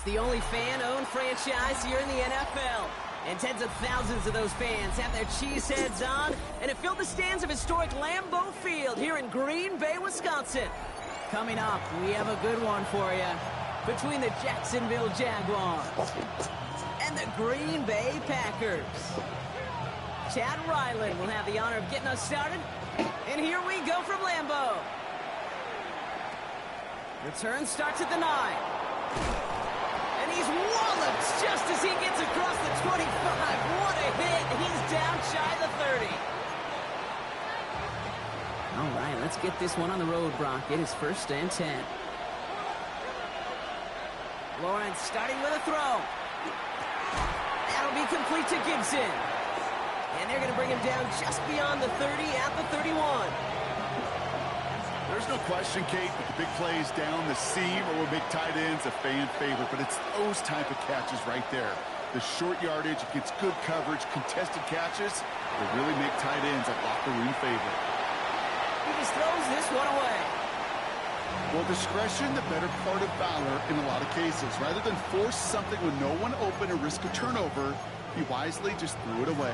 the only fan-owned franchise here in the NFL. And tens of thousands of those fans have their cheese heads on, and it filled the stands of historic Lambeau Field here in Green Bay, Wisconsin. Coming up, we have a good one for you. Between the Jacksonville Jaguars and the Green Bay Packers. Chad Ryland will have the honor of getting us started. And here we go from Lambeau. Return starts at the 9. And he's walloped just as he gets across the 25. What a hit. He's down shy of the 30. All right, let's get this one on the road, Brock. It is 1st and 10. Lawrence starting with a throw. That'll be complete to Gibson. And they're going to bring him down just beyond the 30 at the 31. There's no question, Kate, that the big plays down the seam or will make tight ends a fan favorite, but it's those type of catches right there. The short yardage against good coverage, contested catches, will really make tight ends a locker room favorite. He just throws this one away. Well, discretion, the better part of valor in a lot of cases. Rather than force something with no one open and risk a turnover, he wisely just threw it away.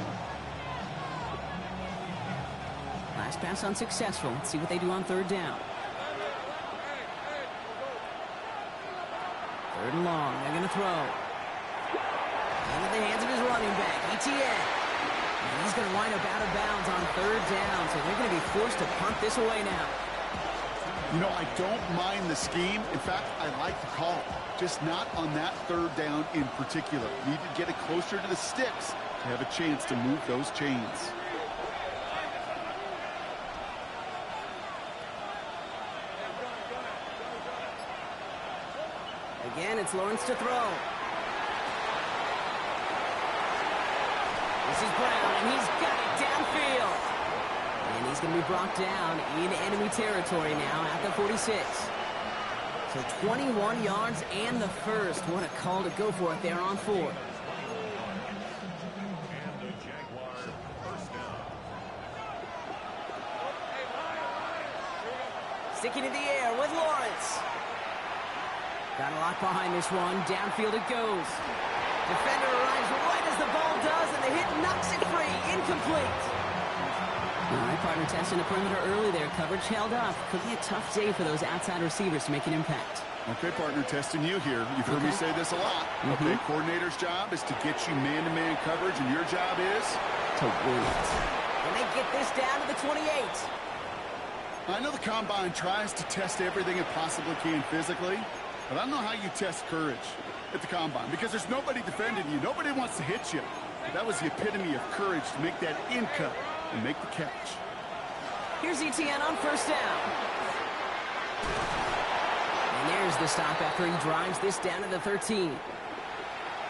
Last pass unsuccessful. Let's see what they do on 3rd down. 3rd and long. They're going to throw. Into the hands of his running back, ETN. And he's going to wind up out of bounds on 3rd down, so they're going to be forced to punt this away now. You know, I don't mind the scheme. In fact, I like the call. Just not on that 3rd down in particular. Need to get it closer to the sticks to have a chance to move those chains. Again, it's Lawrence to throw. This is Brown, and he's got it downfield. And he's going to be brought down in enemy territory now at the 46. So 21 yards and the first. What a call to go for it there on 4. Sticking in the air with Lawrence. Got a lot behind this one. Downfield it goes. Defender arrives right as the ball does, and the hit knocks it free. Incomplete. All right, partner, testing the perimeter early there. Coverage held up. Could be a tough day for those outside receivers to make an impact. Okay, partner, testing you here. You've heard me say this a lot. Okay, coordinator's job is to get you man-to-man coverage, and your job is? To win it. And they get this down to the 28. I know the Combine tries to test everything it possibly can physically, but I don't know how you test courage at the Combine, because there's nobody defending you. Nobody wants to hit you. But that was the epitome of courage to make that in cut and make the catch. Here's ETN on 1st down. And there's the stop after he drives this down to the 13.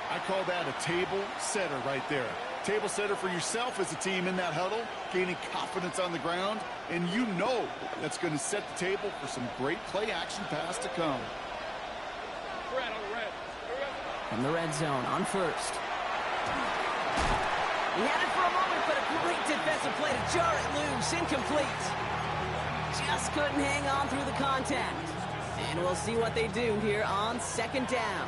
I call that a table setter right there. Table setter for yourself as a team in that huddle, gaining confidence on the ground, and you know that's going to set the table for some great play-action pass to come. From the red zone on 1st. He had it for a moment, but a great defensive play to jar it loose. Incomplete. Just couldn't hang on through the contact. And we'll see what they do here on 2nd down.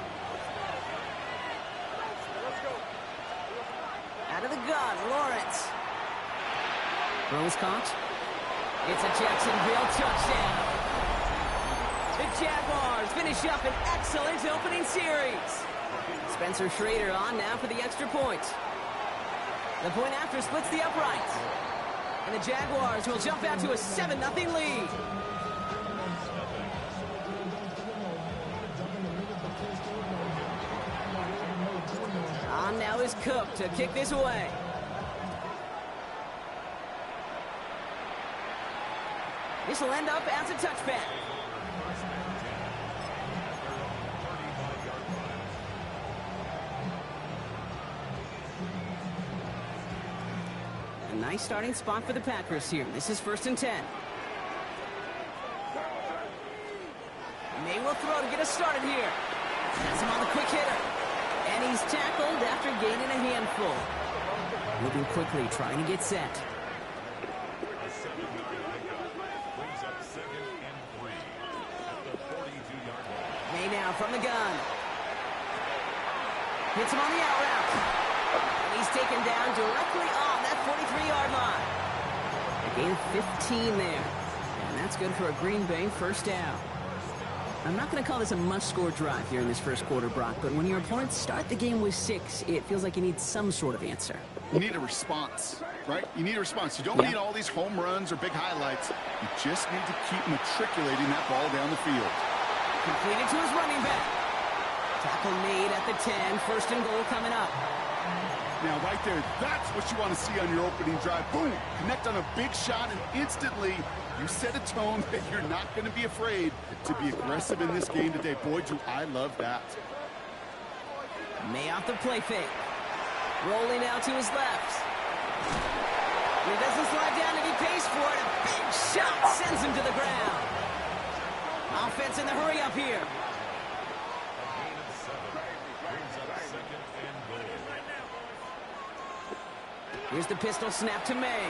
Out of the gun, Lawrence. Throws caught. It's a Jacksonville touchdown. The Jaguars finish up an excellent opening series. Spencer Schrader on now for the extra point. The point after splits the uprights. And the Jaguars will jump out to a 7-0 lead. On now is Cook to kick this away. This will end up as a touchback. A nice starting spot for the Packers here. This is 1st and 10. And they will throw to get us started here. Has him on the quick hitter. And he's tackled after gaining a handful. Moving quickly, trying to get set. May now from the gun. Hits him on the out route. And he's taken down directly on that 43-yard line. A gain of 15 there. And that's good for a Green Bay first down. I'm not going to call this a must-score drive here in this first quarter, Brock, but when your opponents start the game with 6, it feels like you need some sort of answer. You need a response, right? You need a response. You don't need all these home runs or big highlights. You just need to keep matriculating that ball down the field. Completed to his running back. Tackle made at the 10. First and goal coming up. Now, right there, that's what you want to see on your opening drive. Boom! Connect on a big shot, and instantly you set a tone that you're not going to be afraid to be aggressive in this game today. Boy, do I love that. May off the play fake. Rolling out to his left. He doesn't slide down and he pays for it. A big shot sends him to the ground. Offense in the hurry up here. Here's the pistol snap to May.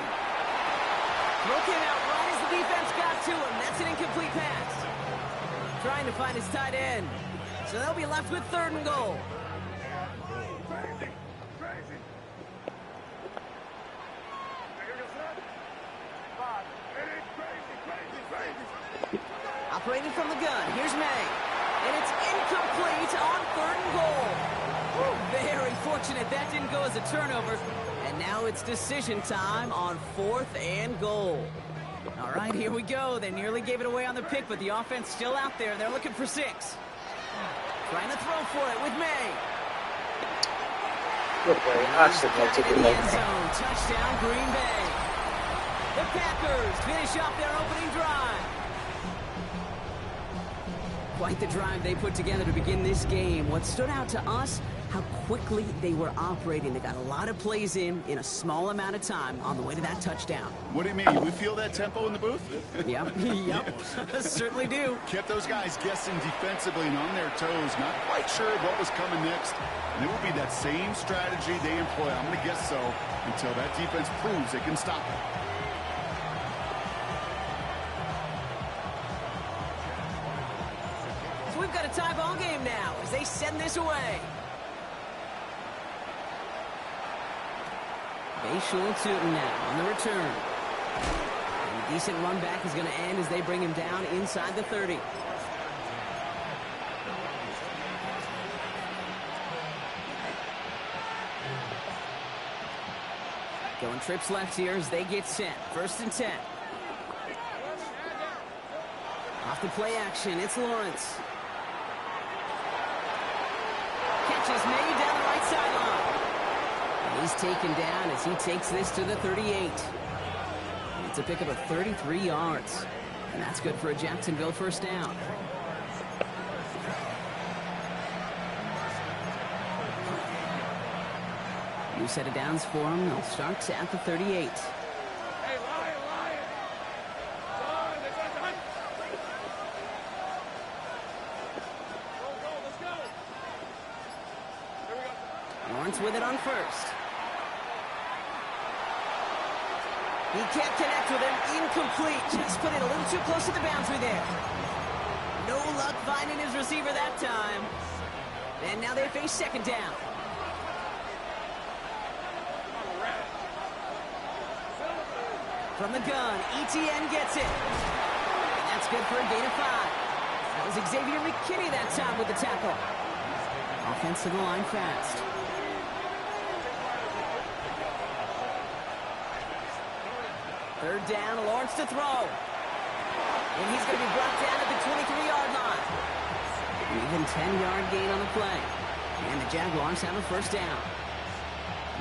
Throw came out right as the defense got to him. That's an incomplete pass. Trying to find his tight end. So they'll be left with 3rd and goal. Operating from the gun. Here's May. And it's incomplete on 3rd and goal. Whew, very fortunate that didn't go as a turnover. And now it's decision time on 4th and goal. All right, here we go. They nearly gave it away on the pick, but the offense still out there. They're looking for 6. Trying to throw for it with May. Good play. Touchdown, Green Bay. The Packers finish off their opening drive. Quite the drive they put together to begin this game. What stood out to us, how quickly they were operating. They got a lot of plays in a small amount of time on the way to that touchdown. What do you mean? We feel that tempo in the booth? Yep, certainly do. Kept those guys guessing defensively and on their toes, not quite sure what was coming next. And it will be that same strategy they employ, I'm going to guess so, until that defense proves it can stop it. So we've got a tie ball game now as they send this away. Bayshul Tootin now on the return. And a decent run back is going to end as they bring him down inside the 30. Going trips left here as they get set. 1st and 10. Off the play action, it's Lawrence. Catches made down the right sideline. He's taken down as he takes this to the 38. It's a pickup of 33 yards. And that's good for a Jacksonville first down. New set of downs for him. They'll start at the 38. Lawrence with it on 1st. He can't connect with him. Incomplete. Just put it a little too close to the boundary there. No luck finding his receiver that time. And now they face 2nd down. From the gun, ETN gets it. And that's good for a gain of 5. That was Xavier McKinney that time with the tackle. Offense to the line fast. Third down, Lawrence to throw. And he's going to be brought down at the 23-yard line. An even 10-yard gain on the play. And the Jaguars have a first down.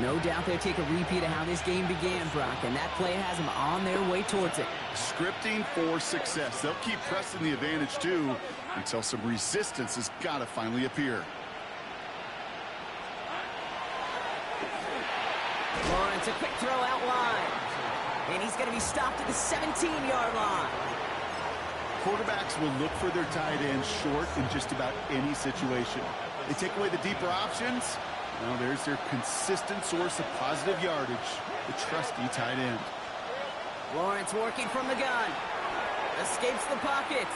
No doubt they'll take a repeat of how this game began, Brock, and that play has them on their way towards it. Scripting for success. They'll keep pressing the advantage, too, until some resistance has got to finally appear. Lawrence, a quick throw out wide. And he's going to be stopped at the 17-yard line. Quarterbacks will look for their tight end short in just about any situation. They take away the deeper options. Well, there's their consistent source of positive yardage, the trusty tight end. Lawrence working from the gun. Escapes the pocket.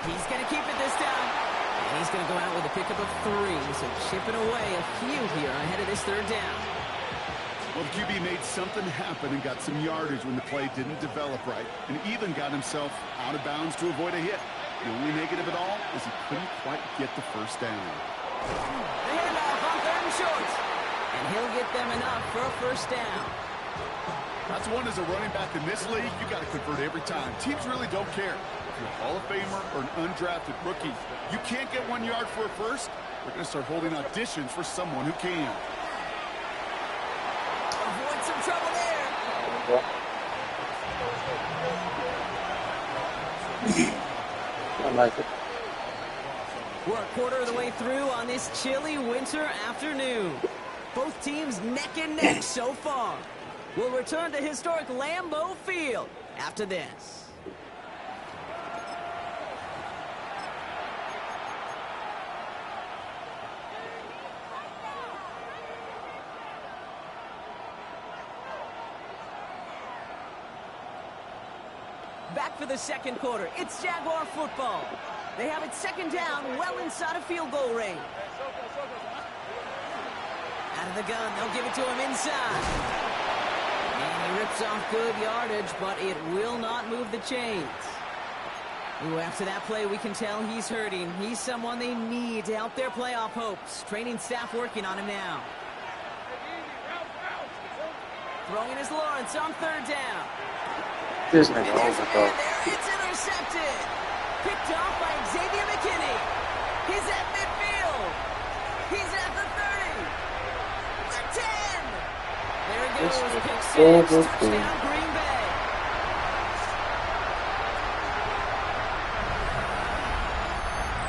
He's going to keep it this time. And he's going to go out with a pickup of 3, so chipping away a few here ahead of this third down. Well, the QB made something happen and got some yardage when the play didn't develop right, and even got himself out of bounds to avoid a hit. The only negative at all is he couldn't quite get the first down. The handoff on 3rd and short. And he'll get them enough for a first down. That's one as a running back in this league, you got to convert every time. Teams really don't care. If you're a Hall of Famer or an undrafted rookie, you can't get 1 yard for a first. We're going to start holding auditions for someone who can. Avoid some trouble there. I like it. We're a quarter of the way through on this chilly winter afternoon. Both teams neck and neck so far. We'll return to historic Lambeau Field after this. Back for the second quarter. It's Jaguar football. They have it 2nd down, well inside of field goal range. Out of the gun, they'll give it to him inside. And he rips off good yardage, but it will not move the chains. Ooh, after that play, we can tell he's hurting. He's someone they need to help their playoff hopes. Training staff working on him now. Throwing is Lawrence on 3rd down. This nigga And there's a over man there. It's intercepted. Picked off by Xavier McKinney. He's at midfield. He's at the 30. The 10. There he goes. Pick 6. Touchdown, Green Bay.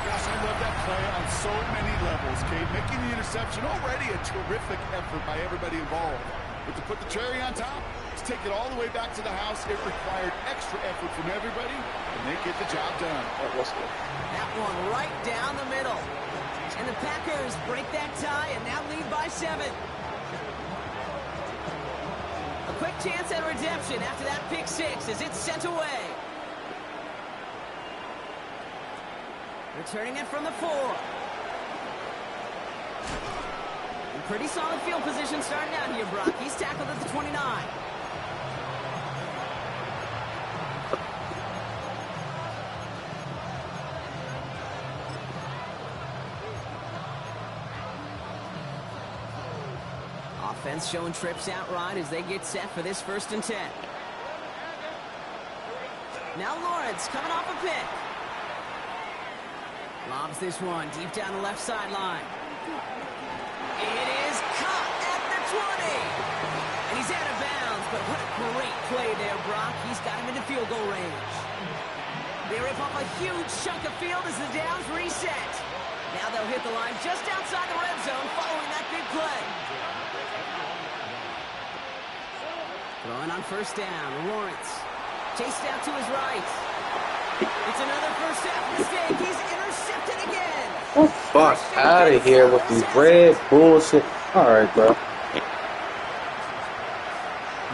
Gosh, I love that play on so many levels, Cade. Making the interception already a terrific effort by everybody involved. But to put the cherry on top, to take it all the way back to the house, it required extra effort from everybody, and they get the job done. That one right down the middle. And the Packers break that tie and now lead by 7. A quick chance at redemption after that pick 6 as it's sent away. Returning it from the 4. Pretty solid field position starting out here, Brock. He's tackled at the 29. Offense showing trips out right as they get set for this 1st and 10. Now Lawrence coming off a pick. Lobs this one deep down the left sideline. It is caught at the 20. And he's out of bounds, but what a great play there, Brock. He's got him into field goal range. They rip off a huge chunk of field as the downs reset. Now they'll hit the line just outside the red zone following that big play. Throwing on 1st down, Lawrence. Chased out to his right. It's another 1st down mistake. He's intercepted again. Fuck out of here with these red bullshit. Alright, bro.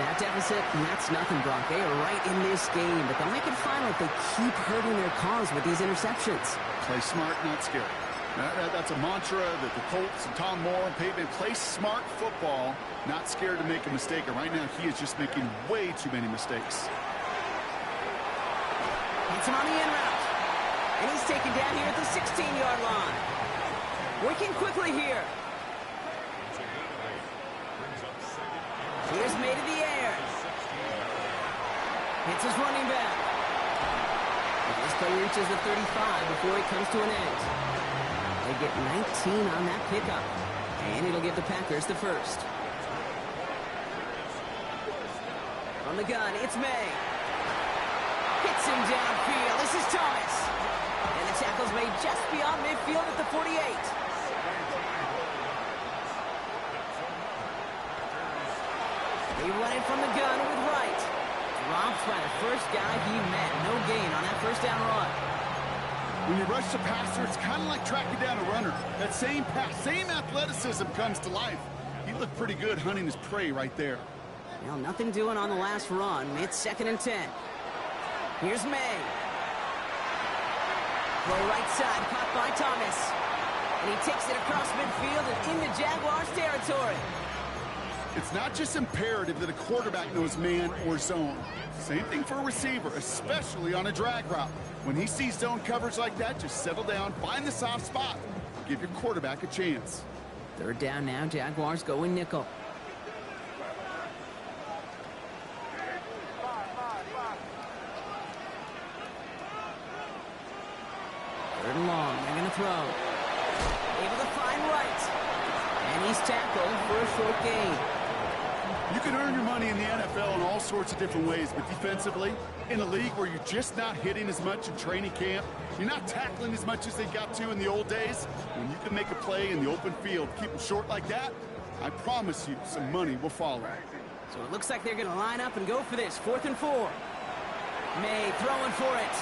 That deficit, that's nothing, Brock. They are right in this game, but they'll make it final if they keep hurting their cause with these interceptions. Play smart, not scared. That's a mantra that the Colts and Tom Moore and Peyton play smart football, not scared to make a mistake. And right now, he is just making way too many mistakes. Hits him on the in route. And he's taken down here at the 16-yard line. Working quickly here. Here's made in the air. Hits his running back. This play reaches the 35 before it comes to an end. They get 19 on that pickup. And it'll give the Packers the 1st. On the gun, it's May. Hits him downfield. This is Thomas. And the tackle's made just beyond midfield at the 48. They run it from the gun with Wright. Dropped by the first guy he met. No gain on that 1st down run. When you rush the passer, it's kind of like tracking down a runner. That same pass, same athleticism comes to life. He looked pretty good hunting his prey right there. Well, nothing doing on the last run. It's 2nd and 10. Here's May. Throw right side, caught by Thomas. And he takes it across midfield and into Jaguars territory. It's not just imperative that a quarterback knows man or zone. Same thing for a receiver, especially on a drag route. When he sees zone coverage like that, just settle down, find the soft spot. Give your quarterback a chance. Third down now, Jaguars going nickel. Third and long, they're going to throw. Able to find right. And he's tackled for a short gain. You can earn your money in the NFL in all sorts of different ways, but defensively, in a league where you're just not hitting as much in training camp, you're not tackling as much as they got to in the old days, when you can make a play in the open field, keep them short like that, I promise you some money will follow. So it looks like they're going to line up and go for this. 4th and 4. May throwing for it.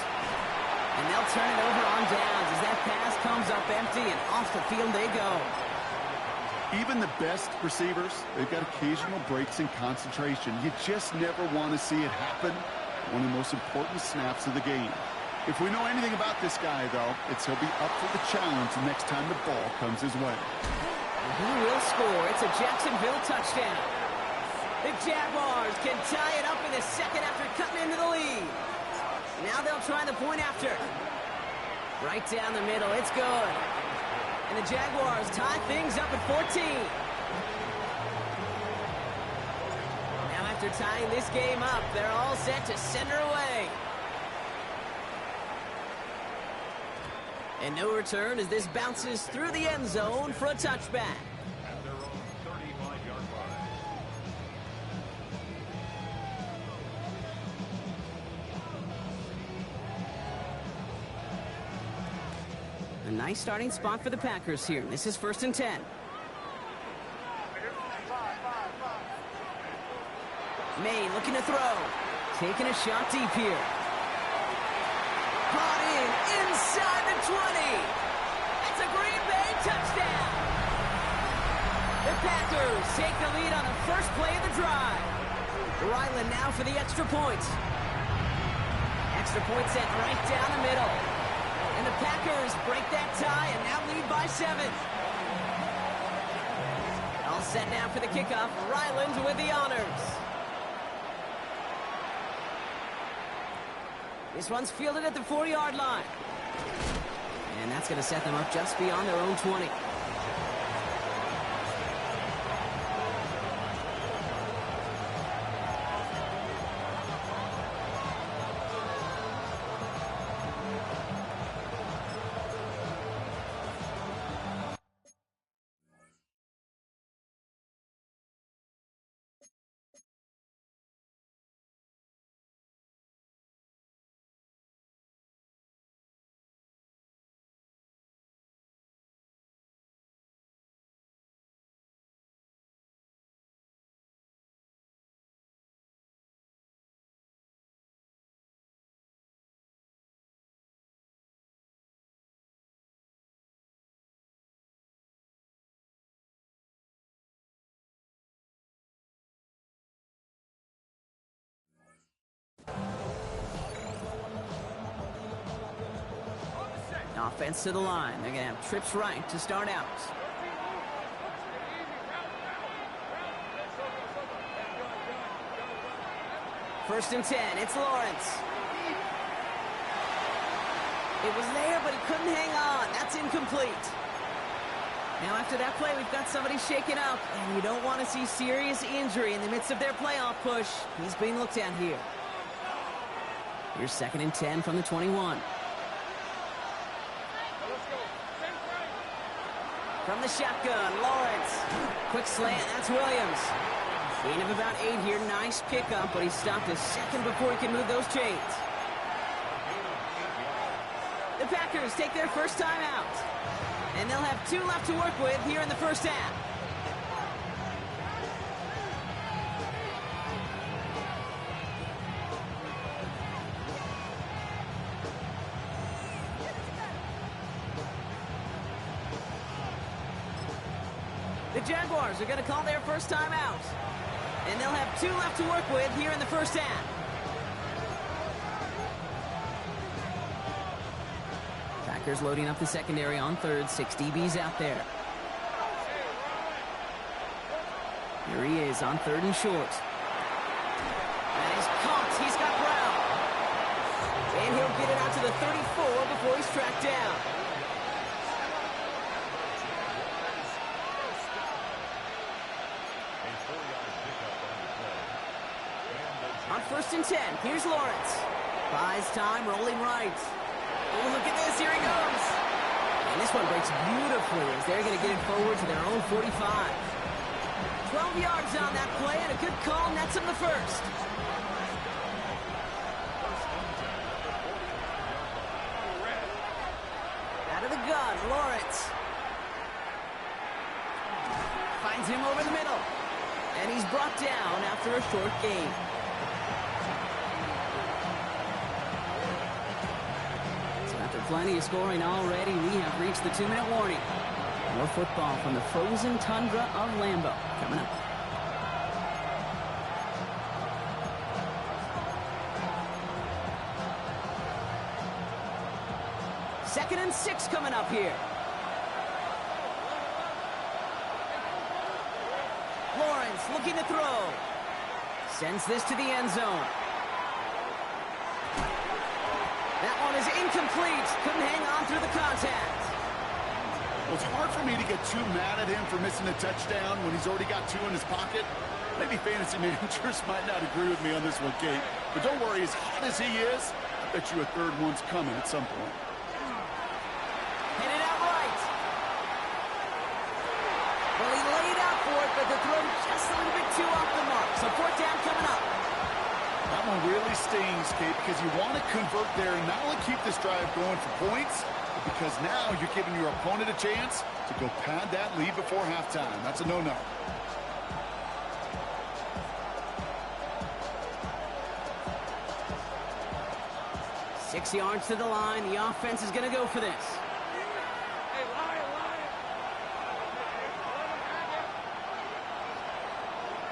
And they'll turn it over on downs as that pass comes up empty and off the field they go. Even the best receivers, they've got occasional breaks in concentration. You just never want to see it happen. One of the most important snaps of the game. If we know anything about this guy, though, it's he'll be up for the challenge the next time the ball comes his way. And he will score. It's a Jacksonville touchdown. The Jaguars can tie it up in the second after cutting into the lead. Now they'll try the point after. Right down the middle. It's good. And the Jaguars tie things up at 14. Now after tying this game up, they're all set to send her away. And no return as this bounces through the end zone for a touchback. A nice starting spot for the Packers here. This is 1st and 10. May looking to throw. Taking a shot deep here. Brought in inside the 20. That's a Green Bay touchdown. The Packers take the lead on the first play of the drive. Ryland now for the extra point. Extra point sent right down the middle. And the Packers break that tie and now lead by 7. All set now for the kickoff. Ryland with the honors. This one's fielded at the 4-yard line. And that's going to set them up just beyond their own 20. Offense to the line. They're going to have trips right to start out. First and 10. It's Lawrence. It was there, but he couldn't hang on. That's incomplete. Now after that play, we've got somebody shaken up, and you don't want to see serious injury in the midst of their playoff push. He's being looked at here. Here's 2nd and 10 from the 21. From the shotgun, Lawrence. Quick slant, that's Williams. Gain of about 8 here, nice pickup, but he stopped a second before he could move those chains. The Packers take their first time out. And they'll have 2 left to work with here in the first half. The Jaguars are going to call their first time out. And they'll have 2 left to work with here in the first half. Packers loading up the secondary on third. 6 DBs out there. Here he is on 3rd and short. That is caught. He's got Brown. And he'll get it out to the 34 before he's tracked down. On 1st and 10, here's Lawrence. Buys time, rolling right. Oh, look at this, here he goes. And this one breaks beautifully as they're going to get it forward to their own 45. 12 yards on that play, and a good call nets him the first. Out of the gun, Lawrence. Finds him over the middle. And he's brought down after a short gain. Plenty of scoring already. We have reached the 2-minute warning. More football from the frozen tundra of Lambeau coming up. Second and 6 coming up here. Lawrence looking to throw. Sends this to the end zone. That one is incomplete. Couldn't hang on through the contact. Well, it's hard for me to get too mad at him for missing a touchdown when he's already got 2 in his pocket. Maybe fantasy managers might not agree with me on this one, Kate. But don't worry, as hot as he is, I bet you a 3rd one's coming at some point. Hit it out right. Well, he laid out for it, but the throw just a little bit too off the mark. So 4th down coming up. That one really stings, Kate, because you want to convert there and not only keep this drive going for points, but because now you're giving your opponent a chance to go pad that lead before halftime. That's a no-no. Six yards to the line. The offense is going to go for this.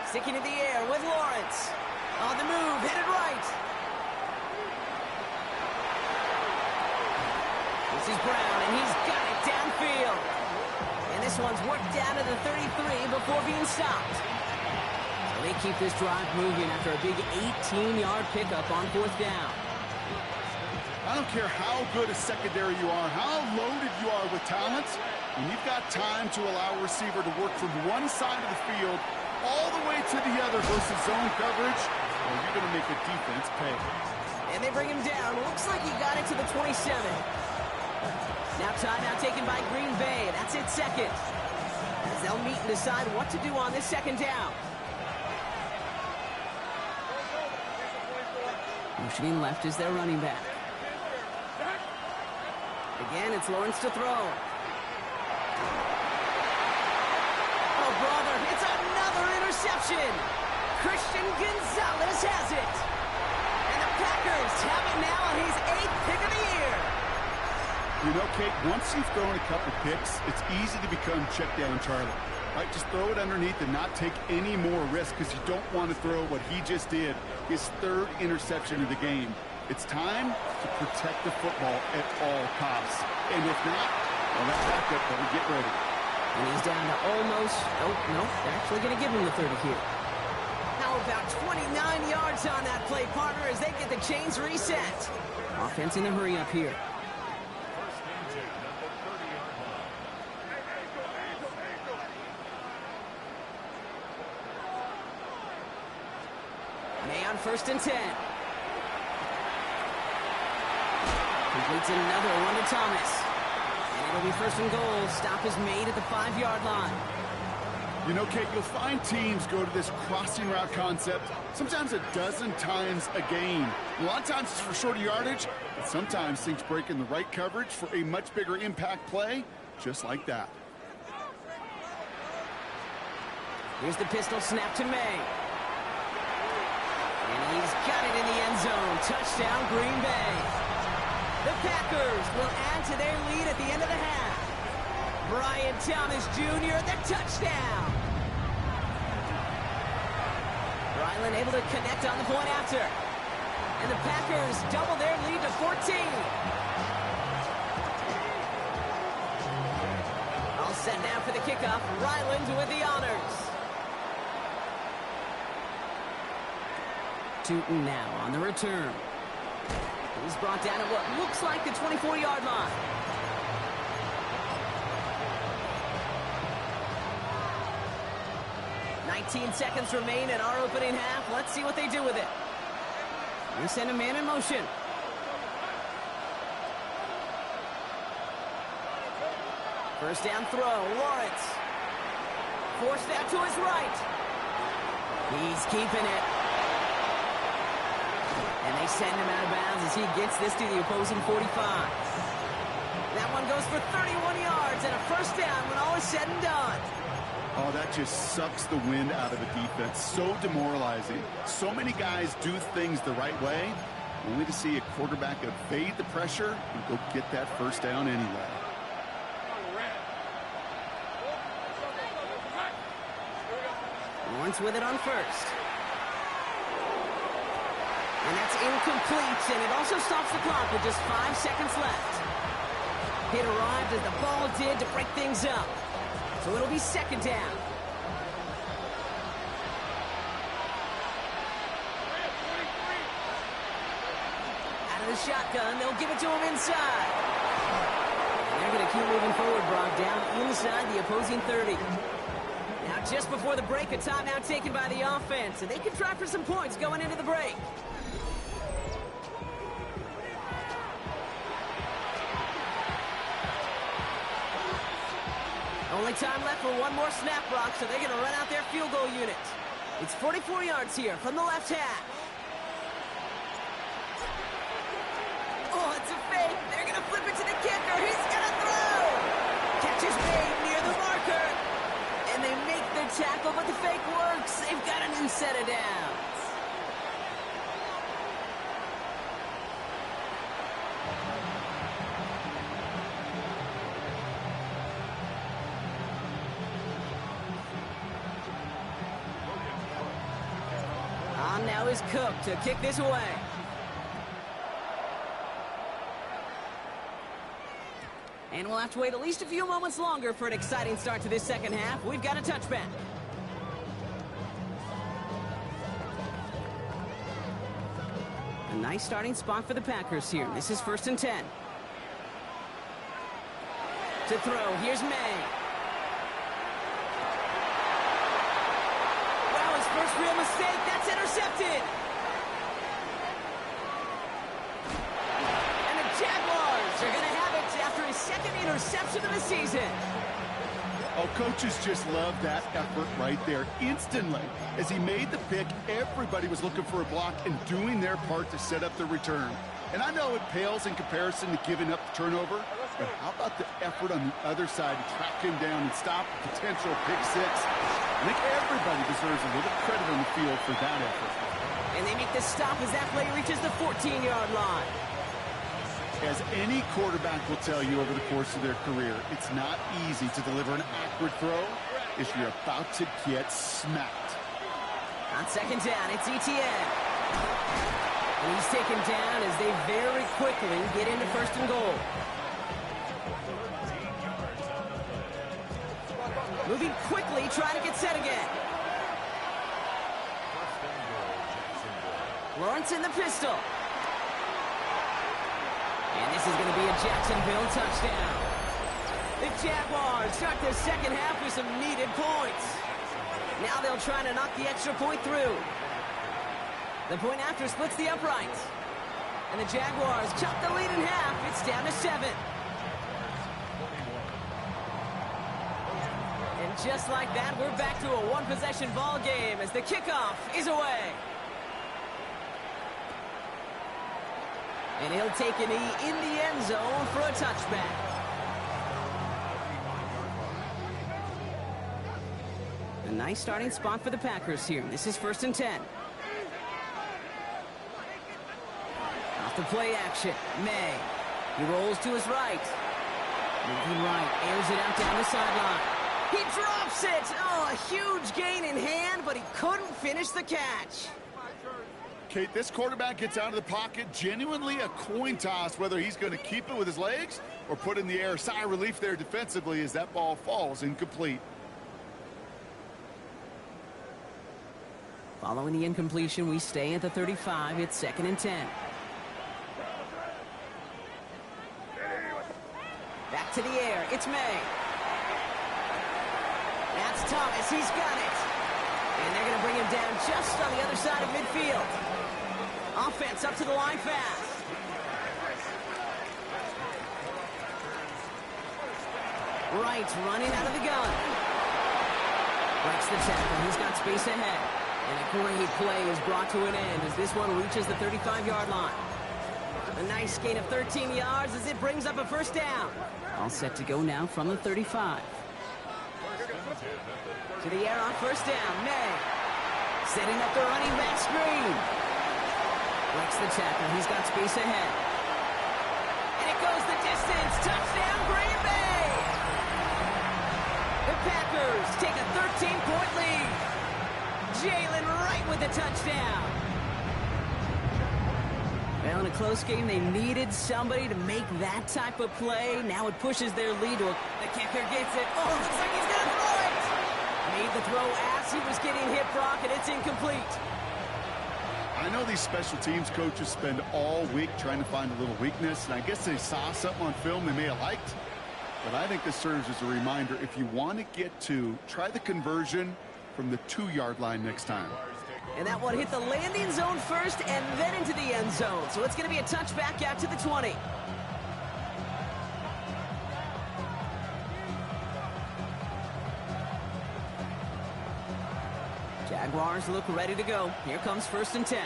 Sticking in the air with Lawrence. On the move, hit it right. This is Brown, and he's got it downfield. And this one's worked down to the 33 before being stopped. So they keep this drive moving after a big 18-yard pickup on 4th down. I don't care how good a secondary you are, how loaded you are with talent, when you've got time to allow a receiver to work from one side of the field all the way to the other versus zone coverage, well, you're going to make the defense pay. And they bring him down. Looks like he got it to the 27. Now timeout taken by Green Bay. That's it, 2nd. As they'll meet and decide what to do on this 2nd down. Motioning left is their running back. Again, it's Lawrence to throw. Oh, brother, it's another interception. Christian Gonzalez has it. And the Packers have it now, and he's 8th pick of the year. You know, Kate, once you've thrown a couple picks, it's easy to become check down Charlie. Right, just throw it underneath and not take any more risk because you don't want to throw what he just did, his 3rd interception of the game. It's time to protect the football at all costs. And if not, well, that backup better get ready. And he's down to almost, oh, no, they're actually going to give him the 30 here. How about 29 yards on that play, partner, as they get the chains reset. Offense in the hurry up here. May on 1st and 10. Completes another one to Thomas. And it'll be 1st and goal. Stop is made at the 5-yard line. You know, Kate, you'll find teams go to this crossing route concept sometimes a dozen times a game. A lot of times it's for shorter yardage, but sometimes things break in the right coverage for a much bigger impact play, just like that. Here's the pistol snap to May. And he's got it in the end zone. Touchdown, Green Bay. The Packers will add to their lead at the end of the half. Brian Thomas Jr., the touchdown. Ryland able to connect on the point after. And the Packers double their lead to 14. Set now for the kickoff. Ryland with the honors. Tootin now on the return. He's brought down at what looks like the 24-yard line. "19 seconds remain in our opening half. Let's see what they do with it." They send a man in motion. First down throw, Lawrence. Forced out to his right. He's keeping it. And they send him out of bounds as he gets this to the opposing 45. That one goes for 31 yards and a first down when all is said and done. Oh, that just sucks the wind out of a defense. So demoralizing. So many guys do things the right way, only to see a quarterback evade the pressure and go get that first down anyway. Lawrence with it on first. And that's incomplete, and it also stops the clock with just 5 seconds left. It arrived as the ball did to break things up. So it'll be second down. Out of the shotgun, they'll give it to him inside. And they're going to keep moving forward, Brock, down inside the opposing 30. Now, just before the break, a timeout taken by the offense, and they can try for some points going into the break. Only time left for one more snap, Brock, so they're going to run out their field goal unit. It's 44 yards here from the left half. Oh, it's a fake. They're going to flip it to the kicker. He's going to throw. Catch is made near the marker. And they make their tackle, but the fake works. They've got a new set of downs. On now is Cook to kick this away. And we'll have to wait at least a few moments longer for an exciting start to this second half. We've got a touchback. A nice starting spot for the Packers here. This is 1st and 10. To throw, here's May. Wow, his first real mistake. That's intercepted. And the Jaguars are going to have it after his second interception of the season. Oh, coaches just love that effort right there. Instantly, as he made the pick, everybody was looking for a block and doing their part to set up the return. And I know it pales in comparison to giving up the turnover, but how about the effort on the other side to track him down and stop a potential pick six? I think everybody deserves a little credit on the field for that effort. And they make the stop as that play reaches the 14-yard line. As any quarterback will tell you over the course of their career, it's not easy to deliver an accurate throw if you're about to get smacked. On second down, it's Etienne. And he's taken down as they very quickly get into 1st and goal. Moving quickly, trying to get set again. Lawrence in the pistol. And this is going to be a Jacksonville touchdown. The Jaguars start their second half with some needed points. Now they'll try to knock the extra point through. The point after splits the uprights. And the Jaguars cut the lead in half. It's down to 7. And just like that, we're back to a one-possession ball game as the kickoff is away. And he'll take a knee in the end zone for a touchback. A nice starting spot for the Packers here. This is 1st and 10. Off the play action, May. He rolls to his right. Moving right, airs it out down the sideline. He drops it! Oh, a huge gain in hand, but he couldn't finish the catch. Kate, this quarterback gets out of the pocket, genuinely a coin toss whether he's going to keep it with his legs or put in the air. Sigh of relief there defensively as that ball falls incomplete. Following the incompletion, we stay at the 35. It's 2nd and 10. Back to the air. It's May. That's Thomas. He's got it. And they're going to bring him down just on the other side of midfield. Offense up to the line fast. Wright running out of the gun. Breaks the tackle. He's got space ahead. And a great play is brought to an end as this one reaches the 35-yard line. A nice gain of 13 yards as it brings up a first down. All set to go now from the 35. To the air on first down. May. Setting up the running back screen. Breaks the tackle. He's got space ahead. And it goes the distance. Touchdown, Green Bay! The Packers take a 13-point lead. Jalen Wright with the touchdown. Well, in a close game, they needed somebody to make that type of play. Now it pushes their lead. The kicker gets it. Oh, looks like he's going to throw it. Made the throw as he was getting hit, Brock, and it's incomplete. I know these special teams coaches spend all week trying to find a little weakness, and I guess they saw something on film they may have liked. But I think this serves as a reminder, if you want to get to, try the conversion from the 2-yard line next time. And that one hit the landing zone first and then into the end zone. So it's going to be a touchback out to the 20. Jaguars look ready to go. Here comes 1st and 10.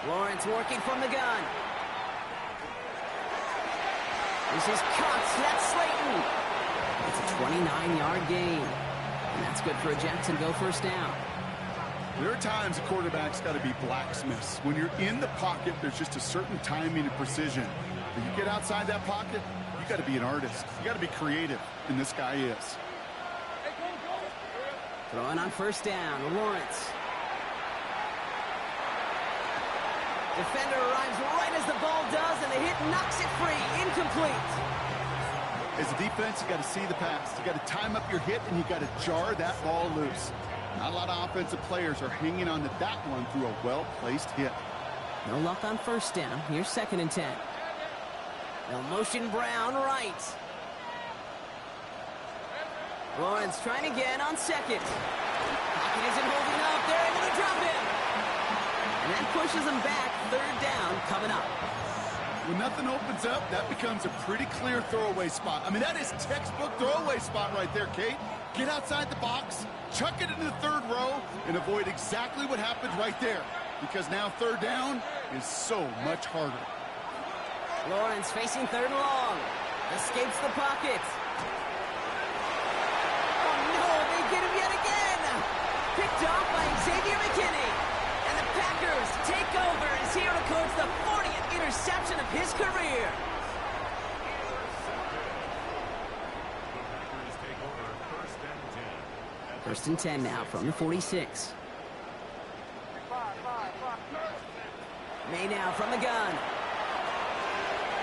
Lawrence working from the gun. This is cut. That's Slayton. It's a 29-yard gain. And that's good for a Jacksonville first down. There are times a quarterback's got to be blacksmiths. When you're in the pocket, there's just a certain timing and precision. When you get outside that pocket, you got to be an artist. You got to be creative, and this guy is. Throwing on first down, Lawrence. Defender arrives right as the ball does, and the hit knocks it free. Incomplete. As a defense, you got to see the pass. You got to time up your hit, and you got to jar that ball loose. Not a lot of offensive players are hanging on to that one through a well-placed hit. No luck on first down. Here's 2nd and 10. They'll motion Brown right. Lawrence trying again on 2nd. Pocket isn't holding up. They're able to drop him. And that pushes him back. 3rd down coming up. When nothing opens up, that becomes a pretty clear throwaway spot. I mean, that is textbook throwaway spot right there, Kate. Get outside the box, chuck it into the 3rd row, and avoid exactly what happened right there. Because now 3rd down is so much harder. Lawrence facing 3rd and long. Escapes the pocket. Oh, no, they get him yet again. Picked off by Xavier McKinney. And the Packers take over as he records the 40th interception of his career. First and 10 now from the 46. May now from the gun.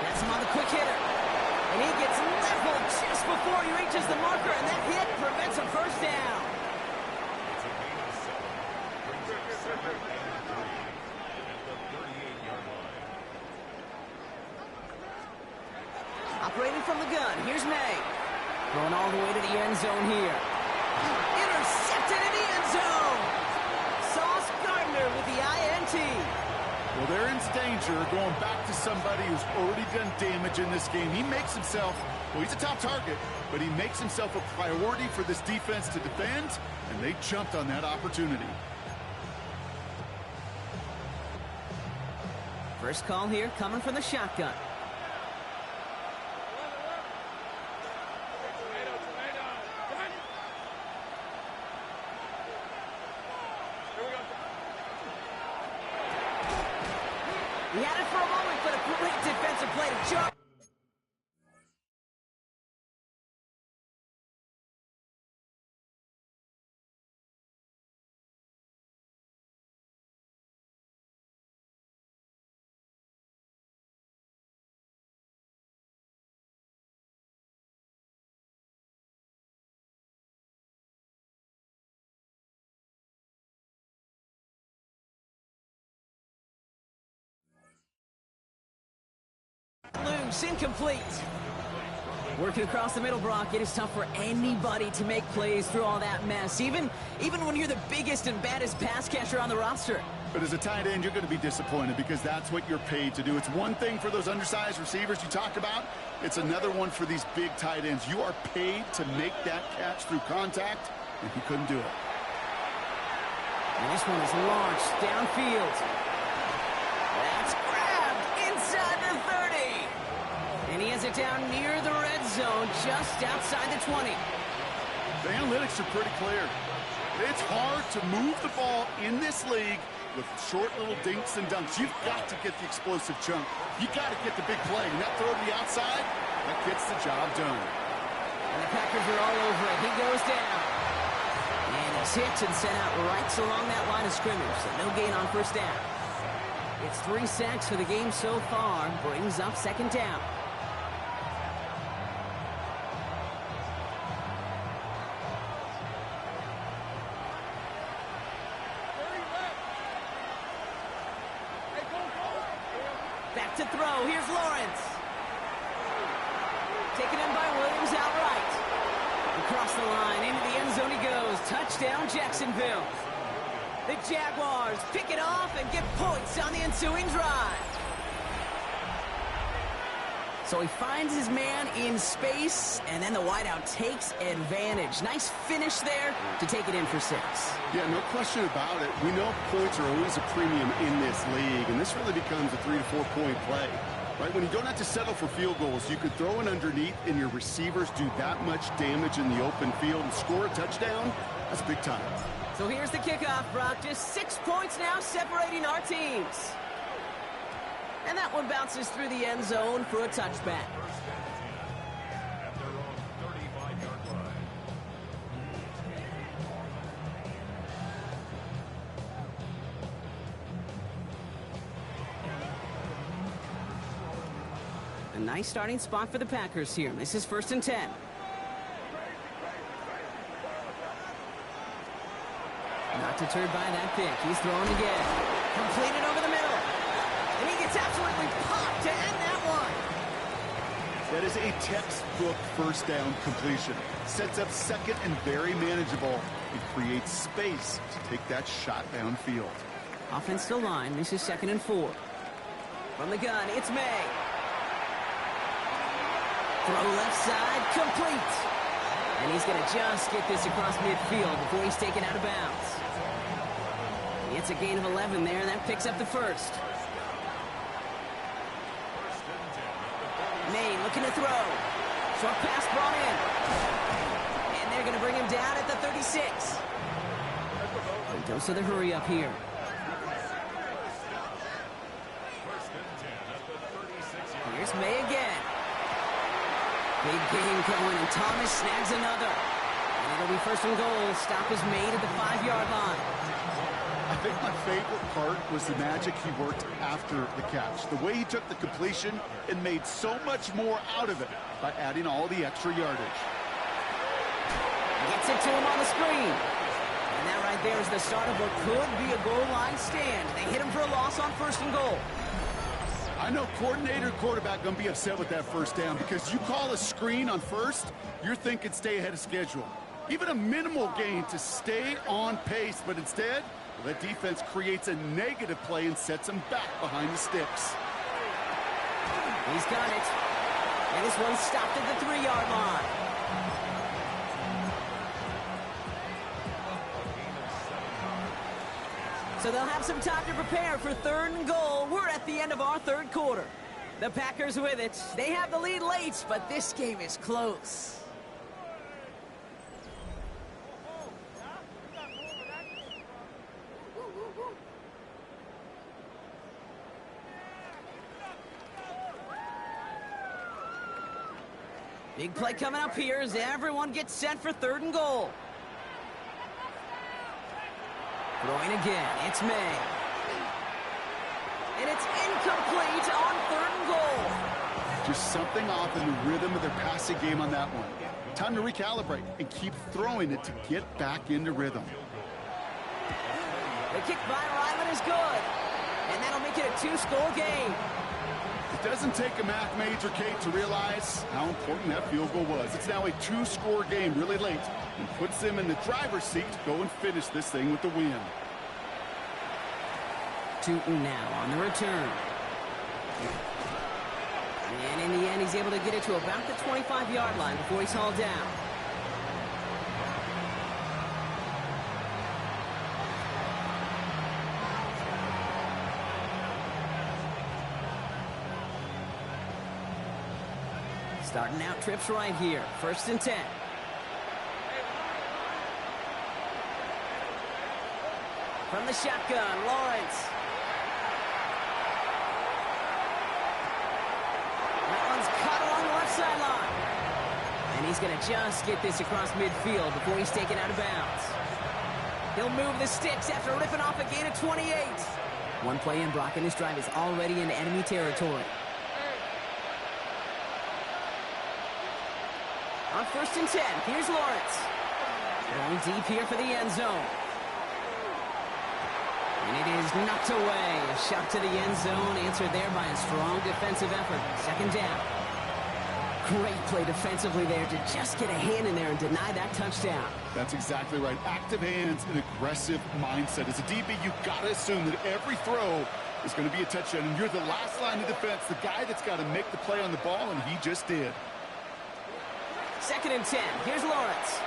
That's him on the quick hitter. And he gets leveled just before he reaches the marker, and that hit prevents a first down. Operating from the gun, here's May. Going all the way to the end zone here. Intercepted in the end zone. Sauce Gardner with the INT. Well, they're in danger going back to somebody who's already done damage in this game. He makes himself, well, he's a top target, but he makes himself a priority for this defense to defend, and they jumped on that opportunity. First call here coming from the shotgun. He had it for a moment, but a great defensive play to jump. Loose, incomplete. Working across the middle, Brock. It is tough for anybody to make plays through all that mess, even when you're the biggest and baddest pass catcher on the roster. But as a tight end, you're going to be disappointed because that's what you're paid to do. It's one thing for those undersized receivers you talked about. It's another one for these big tight ends. You are paid to make that catch through contact, and he couldn't do it. And this one is launched downfield. That's grabbed inside the 30. And he has it down near the red zone, just outside the 20. The analytics are pretty clear. It's hard to move the ball in this league with short little dinks and dunks. You've got to get the explosive chunk. You've got to get the big play. And that throw to the outside, that gets the job done. And the Packers are all over it. He goes down. And he's hit and sent out right along that line of scrimmage. So no gain on first down. It's 3 sacks for the game so far. Brings up second down. Back to throw. Here's Lawrence. Taken in by Williams outright. Across the line, into the end zone he goes. Touchdown, Jacksonville. The Jaguars pick it off and get points on the ensuing drive. So he finds his man in space, and then the wideout takes advantage. Nice finish there to take it in for 6. Yeah, no question about it. We know points are always a premium in this league, and this really becomes a 3 to 4 point play. Right, when you don't have to settle for field goals, you could throw it underneath and your receivers do that much damage in the open field and score a touchdown. That's big time. So here's the kickoff, Brock. Just 6 points now separating our teams. And that one bounces through the end zone for a touchback. A nice starting spot for the Packers here. This is 1st and 10. Not deterred by that pick. He's throwing again. Completed over the middle. And he gets absolutely popped to end that one. That is a textbook first down completion. Sets up second and very manageable. It creates space to take that shot downfield. Offense still line. This is 2nd and 4. From the gun, it's May. Throw left side, complete. And he's going to just get this across midfield before he's taken out of bounds. He gets a gain of 11 there, and that picks up the first. May looking to throw. Short pass brought in. And they're going to bring him down at the 36. He goes to the hurry up here. Here's May again. Big game going, and Thomas snags another. And it'll be 1st and goal. Stop is made at the 5-yard line. I think my favorite part was the magic he worked after the catch. The way he took the completion and made so much more out of it by adding all the extra yardage. Gets it to him on the screen. And that right there is the start of what could be a goal line stand. They hit him for a loss on 1st and goal. I know coordinator and quarterback going to be upset with that first down because you call a screen on first, you're thinking stay ahead of schedule. Even a minimal gain to stay on pace, but instead, the defense creates a negative play and sets him back behind the sticks. He's got it. And this one stopped at the 3-yard line. So they'll have some time to prepare for 3rd and goal. We're at the end of our 3rd quarter. The Packers with it. They have the lead late, but this game is close. Big play coming up here as everyone gets set for 3rd and goal. Throwing again, it's May. And it's incomplete on 3rd and goal. Just something off in the rhythm of their passing game on that one. Time to recalibrate and keep throwing it to get back into rhythm. The kick by Ryland is good. And that'll make it a 2-score game. It does doesn't take a math major, Kate, to realize how important that field goal was. It's now a 2-score game really late and puts them in the driver's seat to go and finish this thing with the win. Tootin now on the return. And in the end, he's able to get it to about the 25-yard line before he's hauled down. Starting out trips right here. 1st and 10. From the shotgun, Lawrence. That one's cut along the left sideline. And he's going to just get this across midfield before he's taken out of bounds. He'll move the sticks after ripping off a gain of 28. One play in, Brock, and this drive is already in enemy territory. On 1st and 10, here's Lawrence. Going deep here for the end zone. And it is knocked away. A shot to the end zone, answered there by a strong defensive effort. 2nd down. Great play defensively there to just get a hand in there and deny that touchdown. That's exactly right. Active hands and aggressive mindset. As a DB, you've got to assume that every throw is going to be a touchdown. And you're the last line of defense, the guy that's got to make the play on the ball, and he just did. 2nd and 10. Here's Lawrence.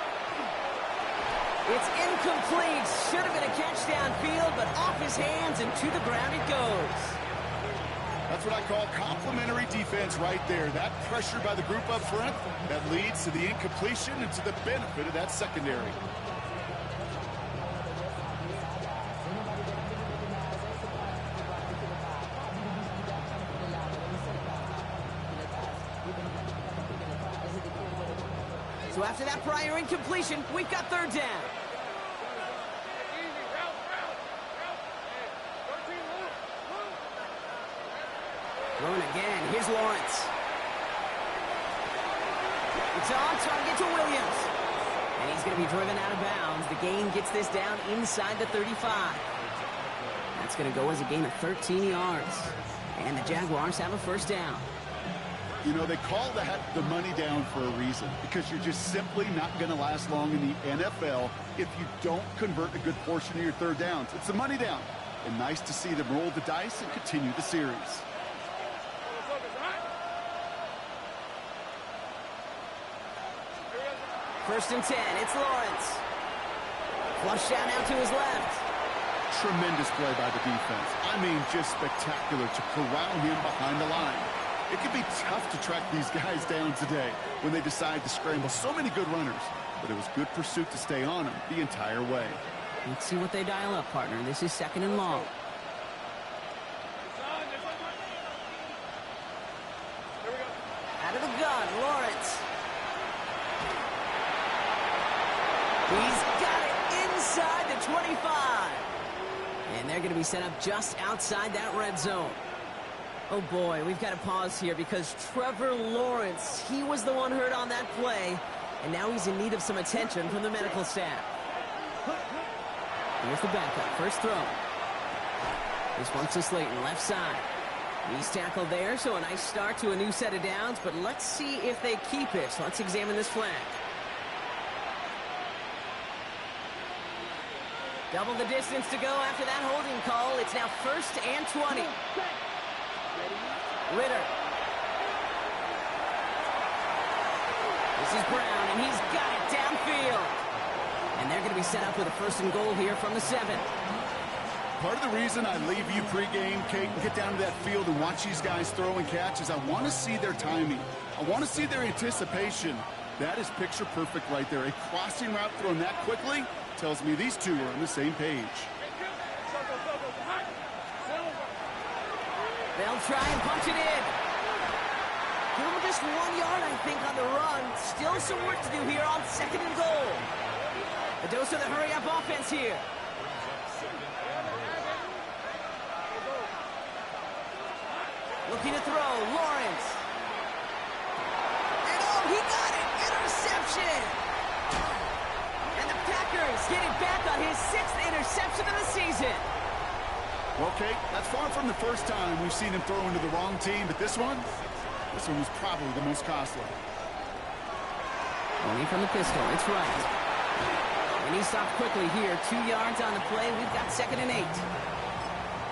It's incomplete. Should have been a catch downfield, but off his hands and to the ground it goes. That's what I call complimentary defense right there. That pressure by the group up front, that leads to the incompletion and to the benefit of that secondary. So after that prior incompletion, we've got 3rd down. Throwing again. Here's Lawrence. It's on target to Williams. And he's going to be driven out of bounds. The gain gets this down inside the 35. That's going to go as a gain of 13 yards. And the Jaguars have a 1st down. You know, they call that the money down for a reason, because you're just simply not going to last long in the NFL if you don't convert a good portion of your 3rd downs. It's the money down. And nice to see them roll the dice and continue the series. First and 10, it's Lawrence. Flush out now to his left. Tremendous play by the defense. I mean, just spectacular to corral him behind the line. It can be tough to track these guys down today when they decide to scramble. So many good runners, but it was good pursuit to stay on them the entire way. Let's see what they dial up, partner. This is 2nd and long. Out of the gun, Lawrence. He's got it inside the 25. And they're going to be set up just outside that red zone. Oh boy, we've got to pause here because Trevor Lawrence, he was the one hurt on that play, and now he's in need of some attention from the medical staff. Here's the backup, 1st throw. This one's to Slayton, left side. He's tackled there, so a nice start to a new set of downs, but let's see if they keep it. So let's examine this flag. Double the distance to go after that holding call. It's now 1st and 20. Ritter. This is Brown, and he's got it downfield. And they're going to be set up with a 1st and goal here from the 7. Part of the reason I leave you pregame, Kate, and get down to that field and watch these guys throw and catch is I want to see their timing. I want to see their anticipation. That is picture perfect right there. A crossing route thrown that quickly tells me these two are on the same page. They'll try and punch it in. Give them just 1 yard, I think, on the run. Still some work to do here on 2nd and goal. A dose of the hurry-up offense here. Looking to throw, Lawrence. And oh, he got it! Interception! And the Packers get it back on his 6th interception of the season. Well, Kate, that's far from the first time we've seen him throw into the wrong team, but this one was probably the most costly. Only from the pistol, it's right. And he stopped quickly here. 2 yards on the play. We've got 2nd and 8.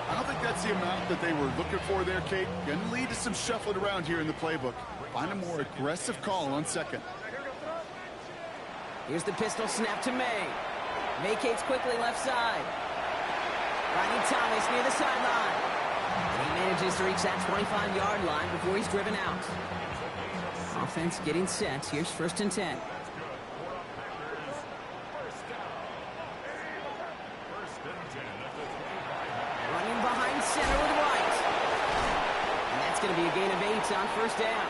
I don't think that's the amount that they were looking for there, Kate. Going to lead to some shuffling around here in the playbook. Find a more aggressive call on 2nd. Here's the pistol snap to May. Vacates quickly left side. Rodney Thomas near the sideline. And he manages to reach that 25-yard line before he's driven out. Offense getting set. Here's 1st and 10. Running behind center with White. And that's going to be a gain of 8 on 1st down.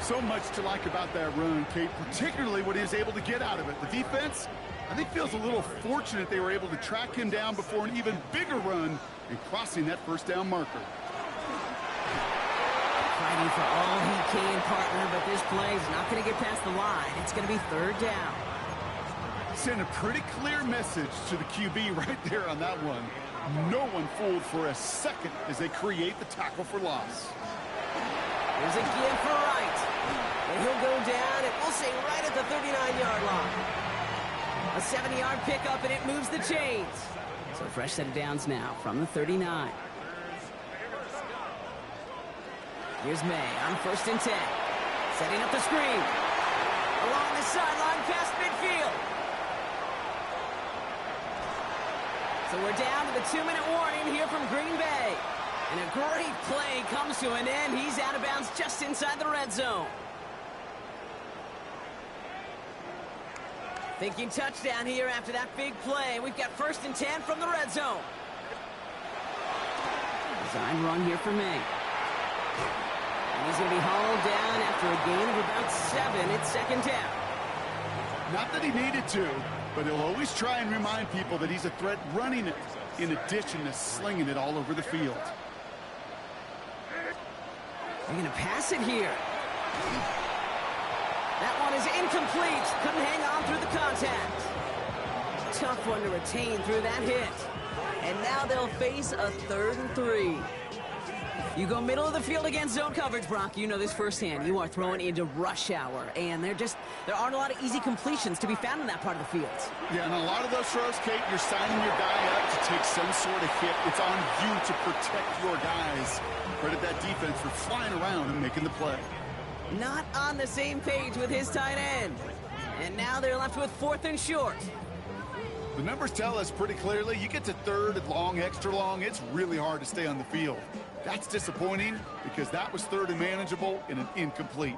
So much to like about that run, Kate, particularly what he was able to get out of it. The defense, I think, feels a little fortunate they were able to track him down before an even bigger run and crossing that 1st down marker. Fighting for all he can, partner, but this play is not going to get past the line. It's going to be 3rd down. Send a pretty clear message to the QB right there on that one. No one fooled for a second as they create the tackle for loss. There's a give for Wright. And he'll go down, and we'll say right at the 39-yard line. A 70-yard pickup, and it moves the chains. So fresh set of downs now from the 39. Here's May on 1st and 10. Setting up the screen. Along the sideline past midfield. So we're down to the 2-minute warning here from Green Bay. And a great play comes to an end. He's out of bounds just inside the red zone. Thinking touchdown here after that big play. We've got 1st and 10 from the red zone. Design run here for May. And he's going to be hauled down after a gain of about 7. It's 2nd down. Not that he needed to, but he'll always try and remind people that he's a threat running it, in addition to slinging it all over the field. They're going to pass it here. That one is incomplete. Couldn't hang on through the contact. Tough one to retain through that hit. And now they'll face a 3rd and 3. You go middle of the field against zone coverage, Brock. You know this firsthand. You are throwing into rush hour. And there aren't a lot of easy completions to be found in that part of the field. Yeah, and a lot of those throws, Kate, you're signing your guy up to take some sort of hit. It's on you to protect your guys. Credit that defense for flying around and making the play. Not on the same page with his tight end. And now they're left with 4th and short. The numbers tell us pretty clearly, you get to 3rd and long, extra long, it's really hard to stay on the field. That's disappointing because that was 3rd and manageable and an incomplete.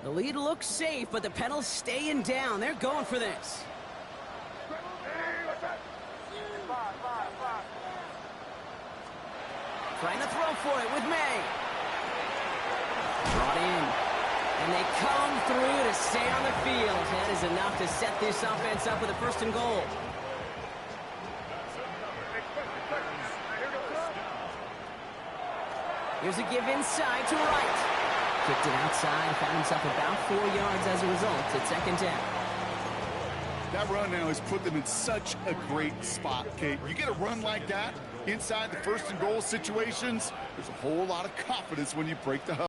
The lead looks safe, but the pedal's staying down. They're going for this. Trying to throw for it with May. Brought in. And they come through to stay on the field. That is enough to set this offense up with a 1st and goal. Here's a give inside to Wright. Kicked it outside, found himself about 4 yards as a result. It's 2nd down. That run now has put them in such a great spot, Kate. You get a run like that inside the 1st and goal situations, there's a whole lot of confidence when you break the huddle.